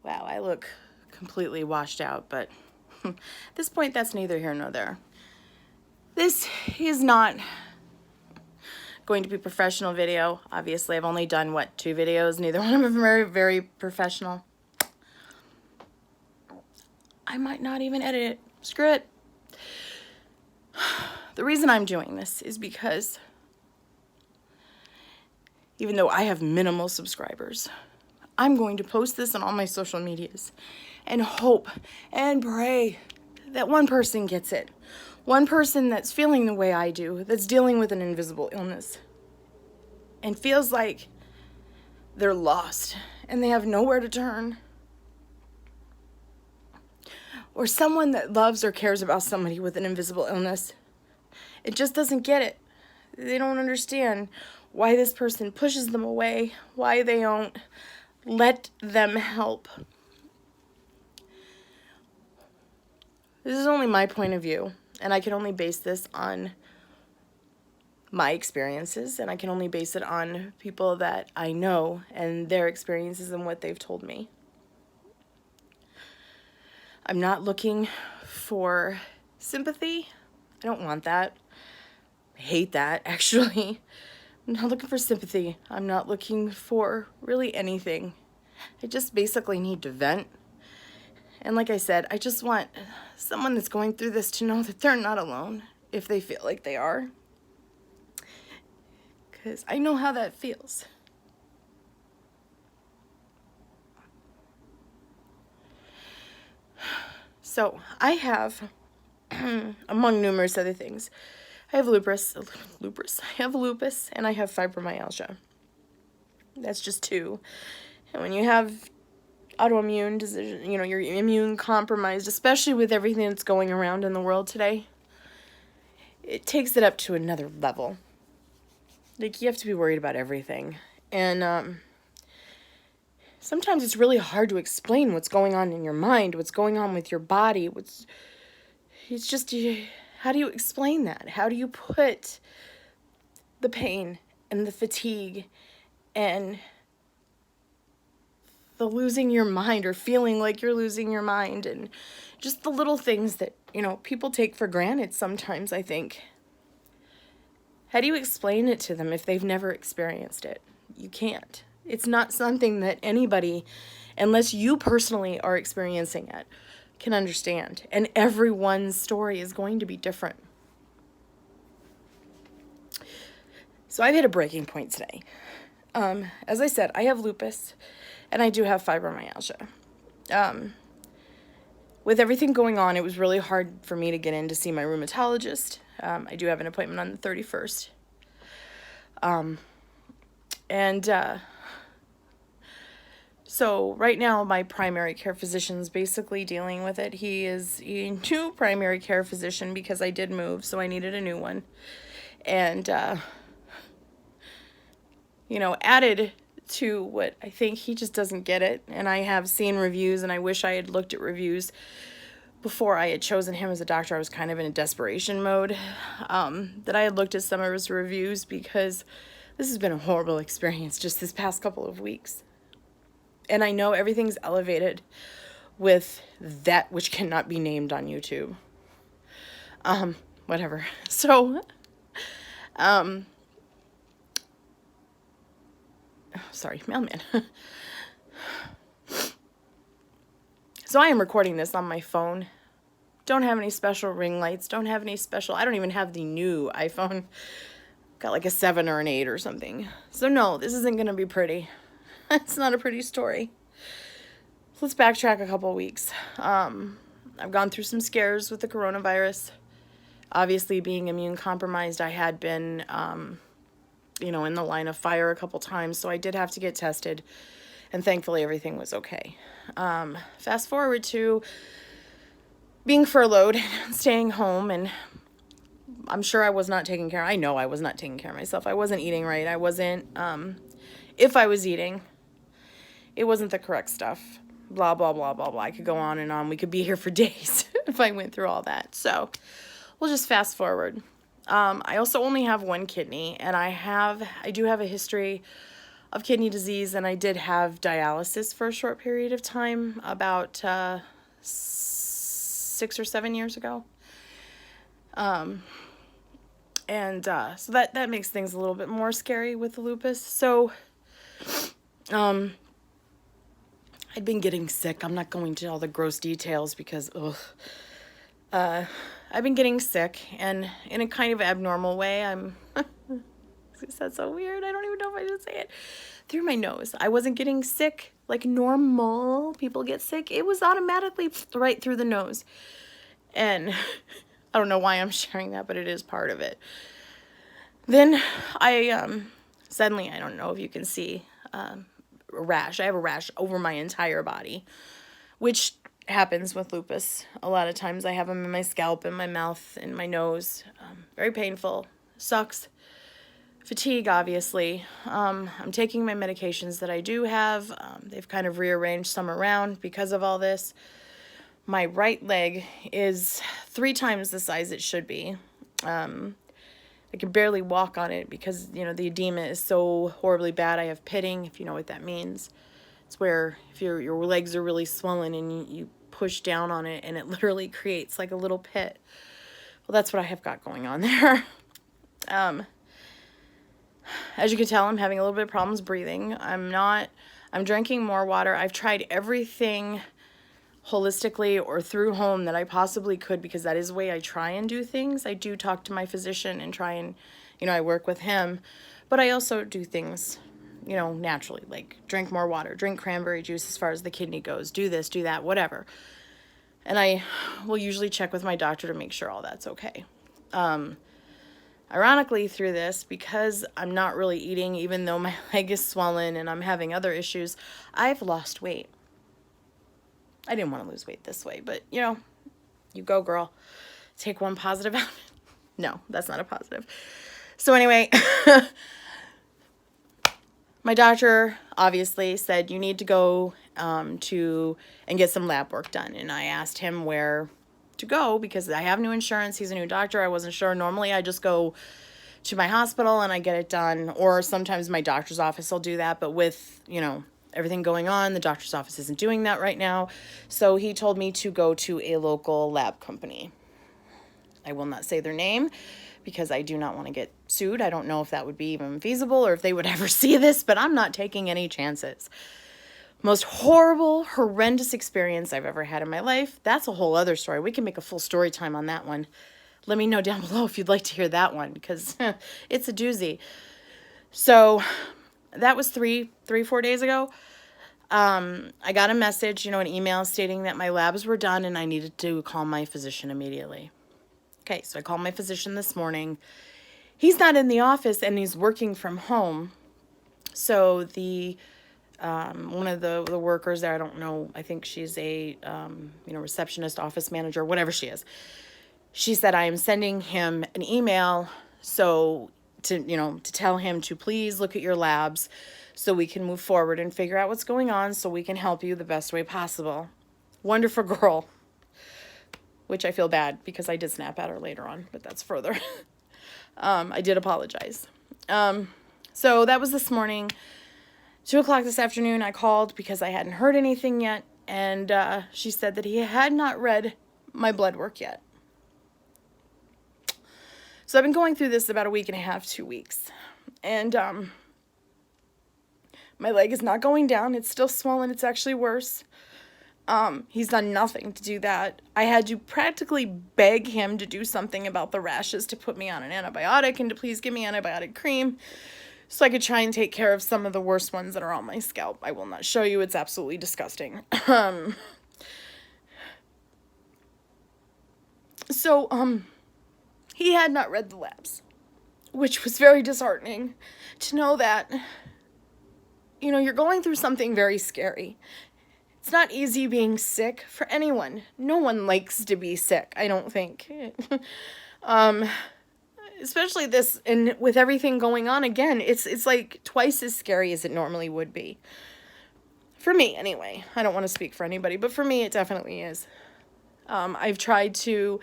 Wow, I look completely washed out, but at this point, that's neither here nor there. This is not going to be a professional video. Obviously, I've only done, what, 2 videos? Neither one of them are very professional. I might not even edit it. Screw it. The reason I'm doing this is because even though I have minimal subscribers, I'm going to post this on all my social medias and hope and pray that one person gets it. One person that's feeling the way I do, that's dealing with an invisible illness and feels like they're lost and they have nowhere to turn. Or someone that loves or cares about somebody with an invisible illness. It just doesn't get it. They don't understand why this person pushes them away, why they don't let them help. This is only my point of view, and I can only base this on my experiences, and I can only base it on people that I know and their experiences and what they've told me. I'm not looking for sympathy. I don't want that. I hate that, actually. I'm not looking for sympathy. I'm not looking for really anything. I just basically need to vent. And like I said, I just want someone that's going through this to know that they're not alone if they feel like they are. Because I know how that feels. So I have, among numerous other things, I have lupus, I have lupus, and I have fibromyalgia. That's just 2. And when you have autoimmune disease, you know, you're immune compromised, especially with everything that's going around in the world today, it takes it up to another level. Like, you have to be worried about everything. And sometimes it's really hard to explain what's going on in your mind, what's going on with your body, it's just, how do you explain that? How do you put the pain and the fatigue and the losing your mind or feeling like you're losing your mind and just the little things that, you know, people take for granted sometimes, I think. How do you explain it to them if they've never experienced it? You can't. It's not something that anybody, unless you personally are experiencing it, can understand. And everyone's story is going to be different. So I've hit a breaking point today. As I said, I have lupus and I do have fibromyalgia. With everything going on, it was really hard for me to get in to see my rheumatologist. I do have an appointment on the 31st. So right now my primary care physician's basically dealing with it. He is a new primary care physician because I did move, so I needed a new one. And, you know, added to what I think he just doesn't get it. And I have seen reviews, and I wish I had looked at reviews before I had chosen him as a doctor. I was kind of in a desperation mode, that I had looked at some of his reviews because this has been a horrible experience just this past couple of weeks. And I know everything's elevated with that which cannot be named on YouTube. Whatever. So, sorry, mailman. So I am recording this on my phone. Don't have any special ring lights. Don't have any special, I don't even have the new iPhone. Got like a 7 or an 8 or something. So no, this isn't going to be pretty. It's not a pretty story. So let's backtrack a couple weeks. I've gone through some scares with the coronavirus. Obviously, being immune compromised, I had been, you know, in the line of fire a couple times, so I did have to get tested, and thankfully everything was okay. Fast forward to being furloughed, staying home, and I'm sure I was not taking care. I know I was not taking care of myself. I wasn't eating right. I wasn't, if I was eating, it wasn't the correct stuff. Blah, blah, blah, blah, blah. I could go on and on. We could be here for days if I went through all that. So we'll just fast forward. I also only have one kidney, and I do have a history of kidney disease, and I did have dialysis for a short period of time, about 6 or 7 years ago. So that makes things a little bit more scary with the lupus. So, I'd been getting sick. I'm not going to all the gross details because, I've been getting sick, and in a kind of abnormal way. That's so weird. I don't even know if I should say it. Through my nose. I wasn't getting sick like normal people get sick. It was automatically right through the nose. And I don't know why I'm sharing that, but it is part of it. Then suddenly, I don't know if you can see, a rash. I have a rash over my entire body, which happens with lupus. A lot of times I have them in my scalp, in my mouth, in my nose. Very painful. Sucks. Fatigue, obviously. I'm taking my medications that I do have. They've kind of rearranged some around because of all this. My right leg is 3 times the size it should be. I can barely walk on it because, the edema is so horribly bad. I have pitting, if you know what that means. It's where if your legs are really swollen and you push down on it and it literally creates like a little pit. Well, that's what I have got going on there. As you can tell, I'm having a little bit of problems breathing. I'm drinking more water. I've tried everything holistically or through home that I possibly could, because that is the way I try and do things. I do talk to my physician and try and, I work with him, but I also do things, naturally, like drink more water, drink cranberry juice as far as the kidney goes, do this, do that, whatever. And I will usually check with my doctor to make sure all that's okay. Ironically, through this, because I'm not really eating, even though my leg is swollen and I'm having other issues, I've lost weight. I didn't want to lose weight this way, but, you go, girl. Take one positive out. No, that's not a positive. So anyway, my doctor obviously said you need to go and get some lab work done. And I asked him where to go because I have new insurance. He's a new doctor. I wasn't sure. Normally I just go to my hospital and I get it done, or sometimes my doctor's office will do that, but with, everything going on, the doctor's office isn't doing that right now. So he told me to go to a local lab company. I will not say their name because I do not want to get sued. I don't know if that would be even feasible or if they would ever see this, but I'm not taking any chances. Most horrible, horrendous experience I've ever had in my life. That's a whole other story. We can make a full story time on that one. Let me know down below if you'd like to hear that one, because it's a doozy. So that was 4 days ago. I got a message, an email stating that my labs were done and I needed to call my physician immediately. Okay, so I called my physician this morning. He's not in the office and he's working from home. So one of the workers there, I don't know, I think she's a, receptionist, office manager, whatever she is. She said, I am sending him an email to tell him to please look at your labs so we can move forward and figure out what's going on so we can help you the best way possible. Wonderful girl, which I feel bad because I did snap at her later on, but that's further. I did apologize. So that was this morning. 2 o'clock this afternoon, I called because I hadn't heard anything yet, and she said that he had not read my blood work yet. So I've been going through this about a week and a half, 2 weeks, and my leg is not going down. It's still swollen. It's actually worse. He's done nothing to do that. I had to practically beg him to do something about the rashes, to put me on an antibiotic and to please give me antibiotic cream so I could try and take care of some of the worst ones that are on my scalp. I will not show you. It's absolutely disgusting. He had not read the labs, which was very disheartening to know that, you're going through something very scary. It's not easy being sick for anyone. No one likes to be sick, I don't think. Especially this, and with everything going on again, it's like twice as scary as it normally would be. For me, anyway. I don't want to speak for anybody, but for me, it definitely is. I've tried to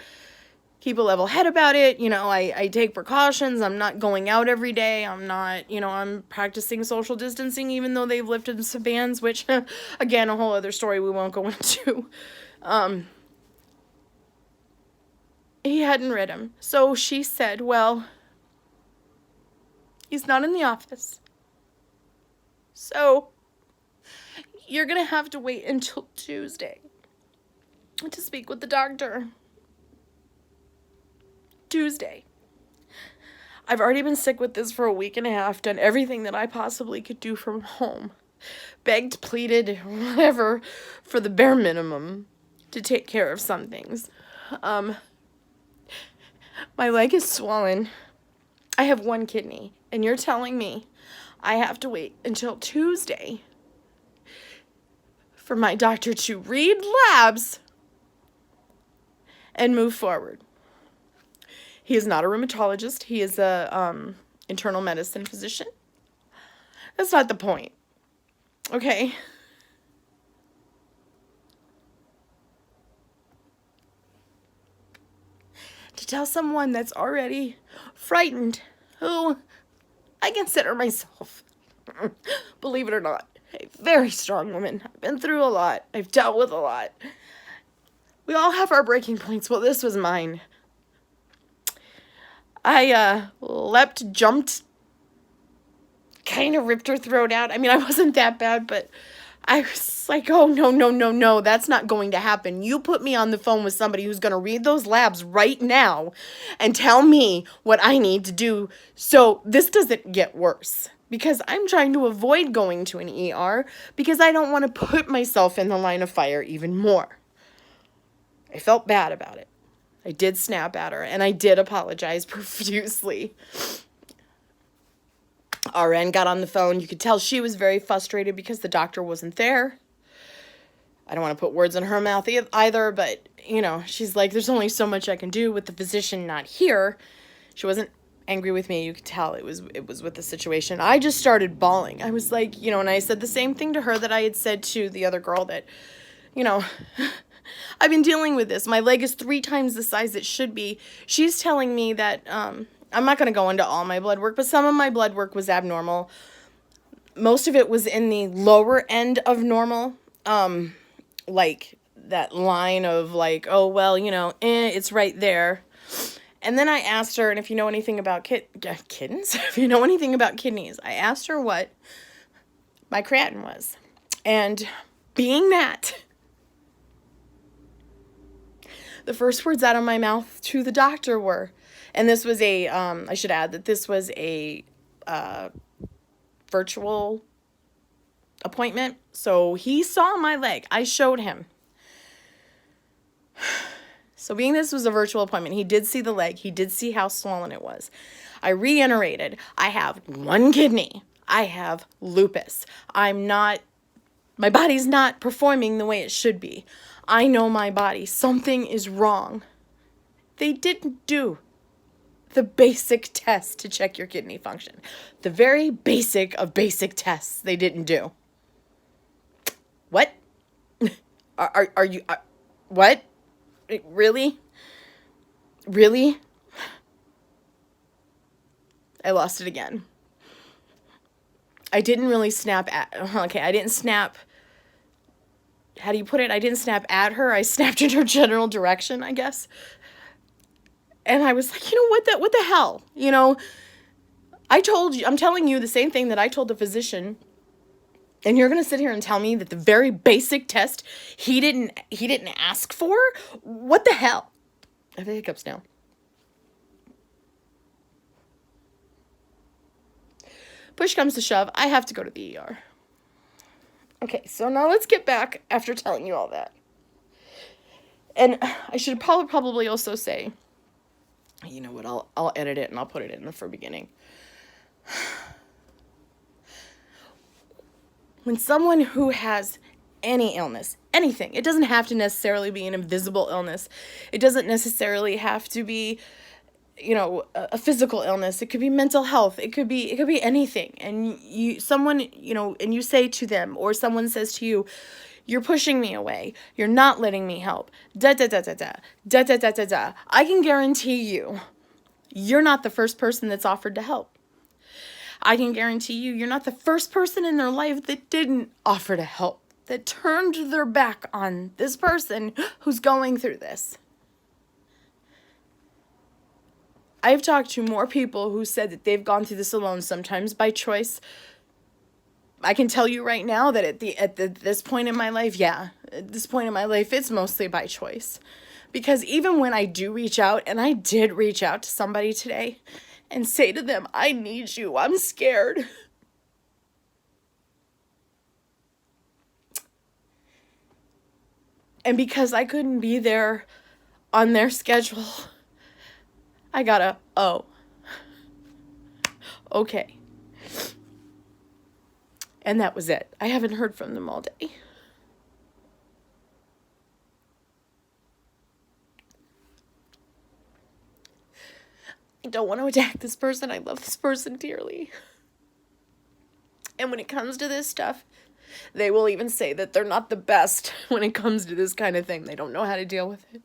keep a level head about it. You know, I take precautions. I'm not going out every day. I'm not, you know, I'm practicing social distancing even though they've lifted some bans, which, again, a whole other story we won't go into. He hadn't read him. So she said, well, he's not in the office. So you're going to have to wait until Tuesday to speak with the doctor. Tuesday. I've already been sick with this for a week and a half, done everything that I possibly could do from home. Begged, pleaded, whatever, for the bare minimum to take care of some things. My leg is swollen. I have one kidney, and you're telling me I have to wait until Tuesday for my doctor to read labs and move forward. He is not a rheumatologist. He is a internal medicine physician. That's not the point. Okay? To tell someone that's already frightened, who I consider myself, believe it or not, a very strong woman. I've been through a lot. I've dealt with a lot. We all have our breaking points. Well, this was mine. I leapt, jumped, kind of ripped her throat out. I mean, I wasn't that bad, but I was like, oh, no, that's not going to happen. You put me on the phone with somebody who's going to read those labs right now and tell me what I need to do so this doesn't get worse. Because I'm trying to avoid going to an ER because I don't want to put myself in the line of fire even more. I felt bad about it. I did snap at her, and I did apologize profusely. RN got on the phone. You could tell she was very frustrated because the doctor wasn't there. I don't want to put words in her mouth either, but, you know, she's like, there's only so much I can do with the physician not here. She wasn't angry with me. You could tell it was with the situation. I just started bawling. I was like, you know, and I said the same thing to her that I had said to the other girl that, you know, I've been dealing with this. My leg is 3 times the size it should be. She's telling me that, I'm not going to go into all my blood work, but some of my blood work was abnormal. Most of it was in the lower end of normal. Like that line of like, oh, well, you know, it's right there. And then I asked her, and if you know anything about kittens, if you know anything about kidneys, I asked her what my creatinine was. And being that, the first words out of my mouth to the doctor were, and this was I should add that this was a virtual appointment. So he saw my leg. I showed him. So being this was a virtual appointment, he did see the leg. He did see how swollen it was. I reiterated, I have 1 kidney. I have lupus. My body's not performing the way it should be. I know my body. Something is wrong. They didn't do the basic test to check your kidney function. The very basic of basic tests they didn't do. What? Are you, what? Really? Really? I lost it again. I didn't really snap at, okay, I didn't snap, how do you put it? I didn't snap at her. I snapped in her general direction, I guess. And I was like, you know, what the hell? You know, I'm telling you the same thing that I told the physician. And you're going to sit here and tell me that the very basic test he didn't ask for? What the hell? I have the hiccups now. Push comes to shove, I have to go to the ER. Okay, so now let's get back after telling you all that. And I should probably also say, you know what, I'll edit it and I'll put it in for beginning. When someone who has any illness, anything, it doesn't have to necessarily be an invisible illness. It doesn't necessarily have to be, you know, a physical illness. It could be mental health. It could be anything. And someone, you know, and you say to them, or someone says to you, You're pushing me away. You're not letting me help. Da da da da da. Da da da da da. I can guarantee you, you're not the first person that's offered to help. I can guarantee you, you're not the first person in their life that didn't offer to help, that turned their back on this person who's going through this. I've talked to more people who said that they've gone through this alone, sometimes by choice. I can tell you right now that at this point in my life, at this point in my life, it's mostly by choice. Because even when I do reach out, and I did reach out to somebody today and say to them, I need you, I'm scared. And because I couldn't be there on their schedule, I got okay. And that was it. I haven't heard from them all day. I don't want to attack this person. I love this person dearly. And when it comes to this stuff, they will even say that they're not the best when it comes to this kind of thing. They don't know how to deal with it.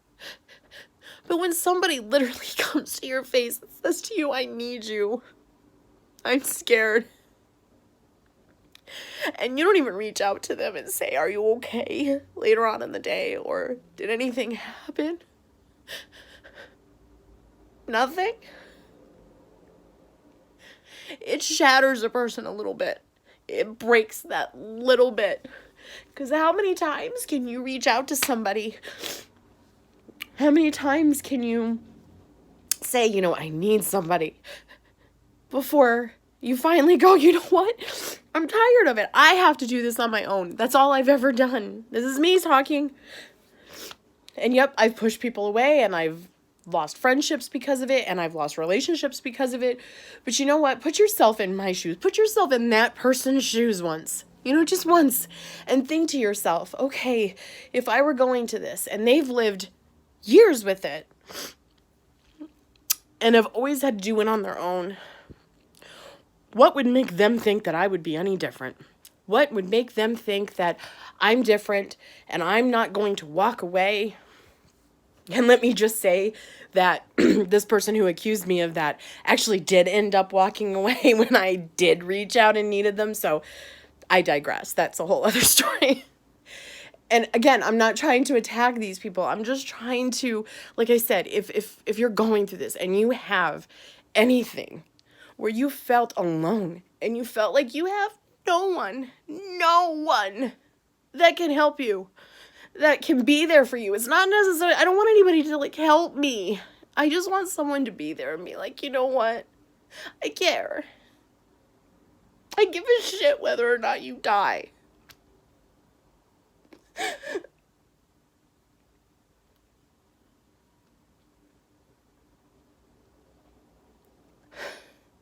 But when somebody literally comes to your face and says to you, I need you, I'm scared, and you don't even reach out to them and say, are you okay, later on in the day, or did anything happen? Nothing? It shatters a person a little bit. It breaks that little bit. Because how many times can you reach out to somebody? How many times can you say, I need somebody, before you finally go, you know what? I'm tired of it. I have to do this on my own. That's all I've ever done. This is me talking. And yep, I've pushed people away, and I've lost friendships because of it, and I've lost relationships because of it. But you know what? Put yourself in my shoes. Put yourself in that person's shoes once. Just once. And think to yourself, okay, if I were going to this, and they've lived years with it, and have always had to do it on their own, what would make them think that I would be any different? What would make them think that I'm different and I'm not going to walk away? And let me just say that this person who accused me of that actually did end up walking away when I did reach out and needed them. So I digress. That's a whole other story. And again, I'm not trying to attack these people. I'm just trying to, like I said, if you're going through this and you have anything where you felt alone and you felt like you have no one that can help you, that can be there for you. It's not necessarily, I don't want anybody to help me. I just want someone to be there and be like, you know what? I care. I give a shit whether or not you die.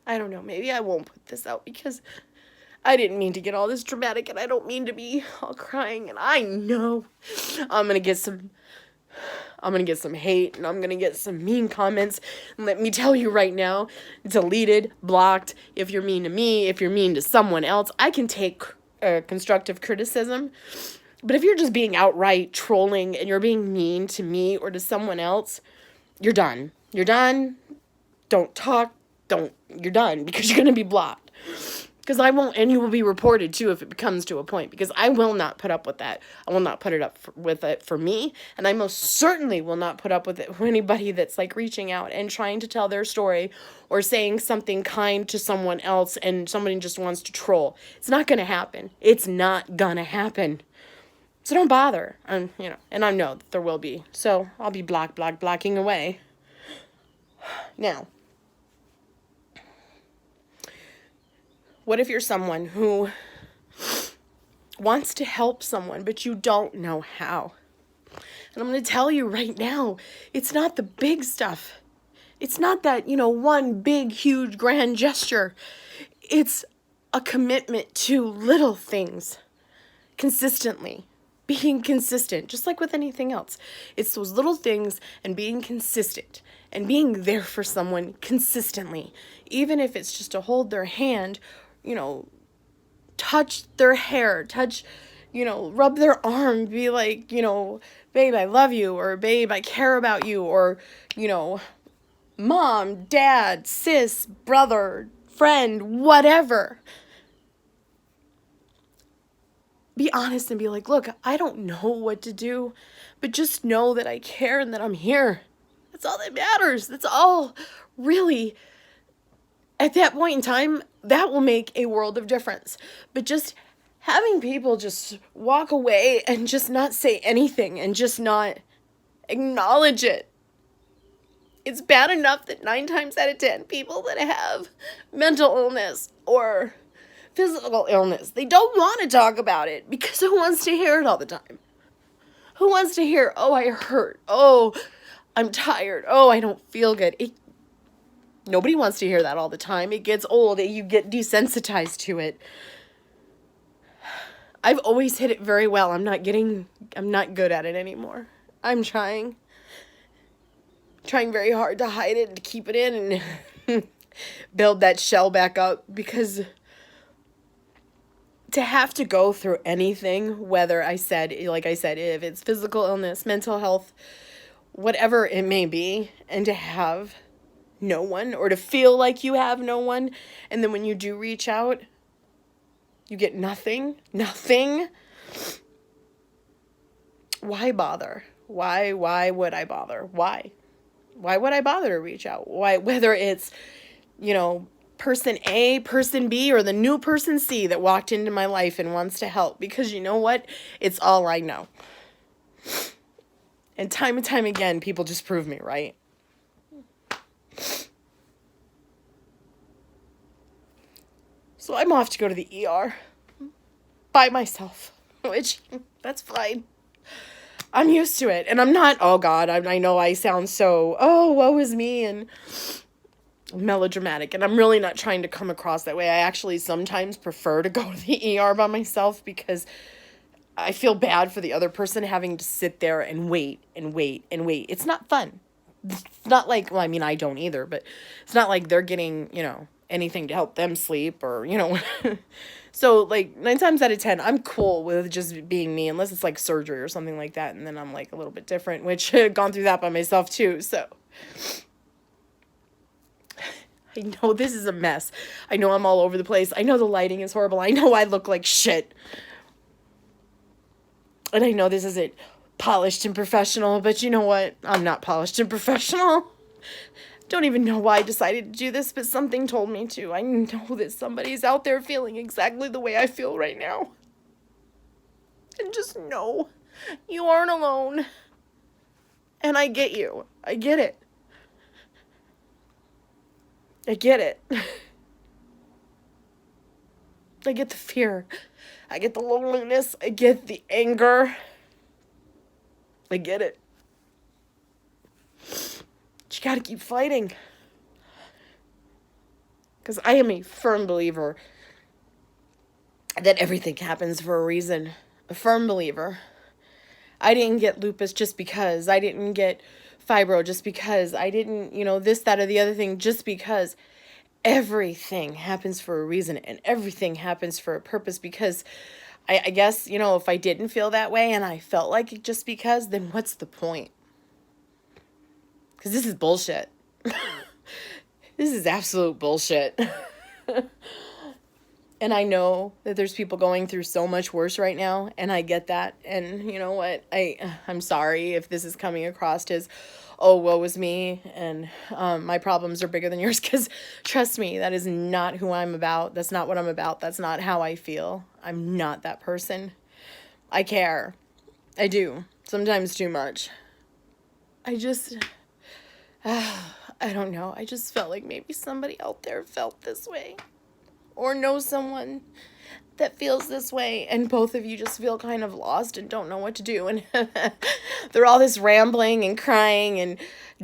I don't know, maybe I won't put this out because I didn't mean to get all this dramatic, and I don't mean to be all crying, and I know I'm gonna get some hate, and I'm gonna get some mean comments. And let me tell you right now, deleted, blocked. If you're mean to me, if you're mean to someone else, I can take constructive criticism. But if you're just being outright trolling and you're being mean to me or to someone else, you're done. You're done. Don't talk. You're done, because you're going to be blocked. Because I won't, and you will be reported too if it comes to a point, because I will not put up with that. I will not put it up with it for me, and I most certainly will not put up with it for anybody that's reaching out and trying to tell their story or saying something kind to someone else and somebody just wants to troll. It's not going to happen. It's not going to happen. So don't bother. And I know that there will be. So I'll be blocking away. Now, what if you're someone who wants to help someone, but you don't know how? And I'm going to tell you right now, it's not the big stuff. It's not that, one big, huge, grand gesture. It's a commitment to little things consistently. Being consistent, just like with anything else. It's those little things and being consistent and being there for someone consistently. Even if it's just to hold their hand, touch their hair, touch, rub their arm, be like, babe, I love you, or babe, I care about you, or, mom, dad, sis, brother, friend, whatever. Be honest and be like, look, I don't know what to do, but just know that I care and that I'm here. That's all that matters. That's all really, at that point in time, that will make a world of difference. But just having people just walk away and just not say anything and just not acknowledge it. It's bad enough that 9 times out of 10 people that have mental illness or physical illness, they don't want to talk about it because who wants to hear it all the time? Who wants to hear, oh, I hurt, oh, I'm tired, oh, I don't feel good? Nobody wants to hear that all the time. It gets old. You get desensitized to it. I've always hit it very well. I'm not good at it anymore. I'm trying very hard to hide it and to keep it in and build that shell back up, because to have to go through anything, whether if it's physical illness, mental health, whatever it may be, and to have no one, or to feel like you have no one, and then when you do reach out, you get nothing. Why bother? Why would I bother? Why would I bother to reach out? Why, whether it's, person A, person B, or the new person C that walked into my life and wants to help, because you know what? It's all I know. And time again, people just prove me right. So I'm off to go to the ER by myself, which, that's fine. I'm used to it, and I'm not, oh God, I know I sound so, oh, woe is me, and melodramatic, and I'm really not trying to come across that way. I actually sometimes prefer to go to the ER by myself, because I feel bad for the other person having to sit there and wait and wait and wait. It's not fun. It's not like, well, I mean, I don't either, but it's not like they're getting, anything to help them sleep, or, So, 9 times out of 10, I'm cool with just being me, unless it's, surgery or something like that, and then I'm, a little bit different, which I've gone through that by myself, too, so. I know this is a mess. I know I'm all over the place. I know the lighting is horrible. I know I look like shit. And I know this isn't polished and professional, but you know what? I'm not polished and professional. Don't even know why I decided to do this, but something told me to. I know that somebody's out there feeling exactly the way I feel right now. And just know you aren't alone. And I get you. I get it. I get it. I get the fear. I get the loneliness. I get the anger. I get it. But you gotta keep fighting. Because I am a firm believer that everything happens for a reason. A firm believer. I didn't get lupus just because. I didn't get fibro just because. I didn't, this, that, or the other thing just because. Everything happens for a reason, and everything happens for a purpose, because I guess, if I didn't feel that way and I felt like it just because, then what's the point? Because this is bullshit. This is absolute bullshit. And I know that there's people going through so much worse right now, and I get that. And you know what? I'm sorry if this is coming across as, oh, woe is me, and my problems are bigger than yours, because trust me, that is not who I'm about. That's not what I'm about. That's not how I feel. I'm not that person. I care. I do. Sometimes too much. I don't know. I just felt like maybe somebody out there felt this way, or know someone that feels this way, and both of you just feel kind of lost and don't know what to do, and they're all this rambling and crying and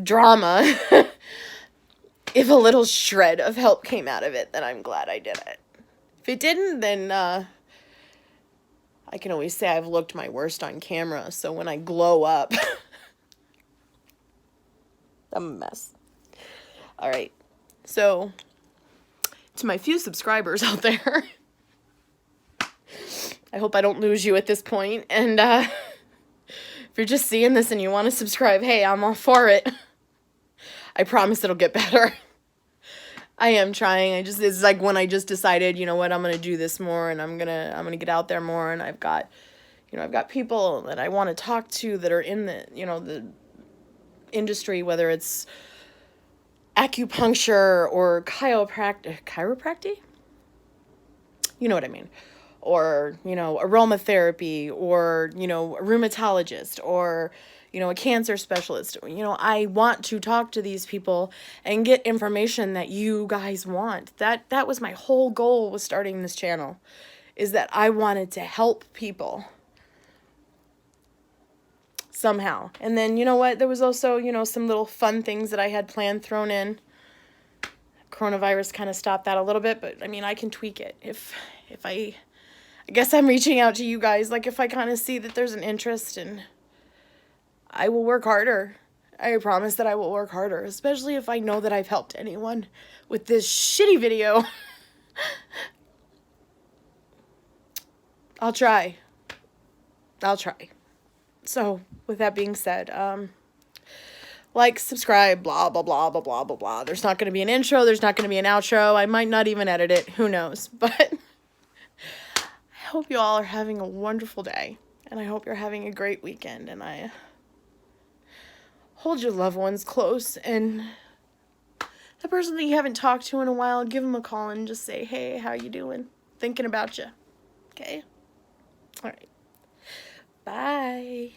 drama. If a little shred of help came out of it, then I'm glad I did it. If it didn't, then I can always say I've looked my worst on camera, so when I glow up, I'm a mess. All right, so to my few subscribers out there, I hope I don't lose you at this point. And if you're just seeing this and you want to subscribe, hey, I'm all for it. I promise it'll get better. I am trying. It's like when I just decided, you know what, I'm going to do this more, and I'm going to get out there more, and I've got people that I want to talk to that are in the, the industry, whether it's acupuncture or chiropractic? You know what I mean? Or, aromatherapy, or, a rheumatologist, or, a cancer specialist. I want to talk to these people and get information that you guys want. That was my whole goal with starting this channel, is that I wanted to help people somehow. And then, you know what? There was also, some little fun things that I had planned thrown in. Coronavirus kind of stopped that a little bit, but I mean, I can tweak it. If I guess I'm reaching out to you guys, like if I kind of see that there's an interest, and I will work harder. I promise that I will work harder, especially if I know that I've helped anyone with this shitty video. I'll try. So, with that being said, like, subscribe, blah, blah, blah, blah, blah, blah, blah. There's not going to be an intro. There's not going to be an outro. I might not even edit it. Who knows? But I hope you all are having a wonderful day. And I hope you're having a great weekend. And I hold your loved ones close. And the person that you haven't talked to in a while, give them a call and just say, hey, how you doing? Thinking about you. Okay? All right. Bye.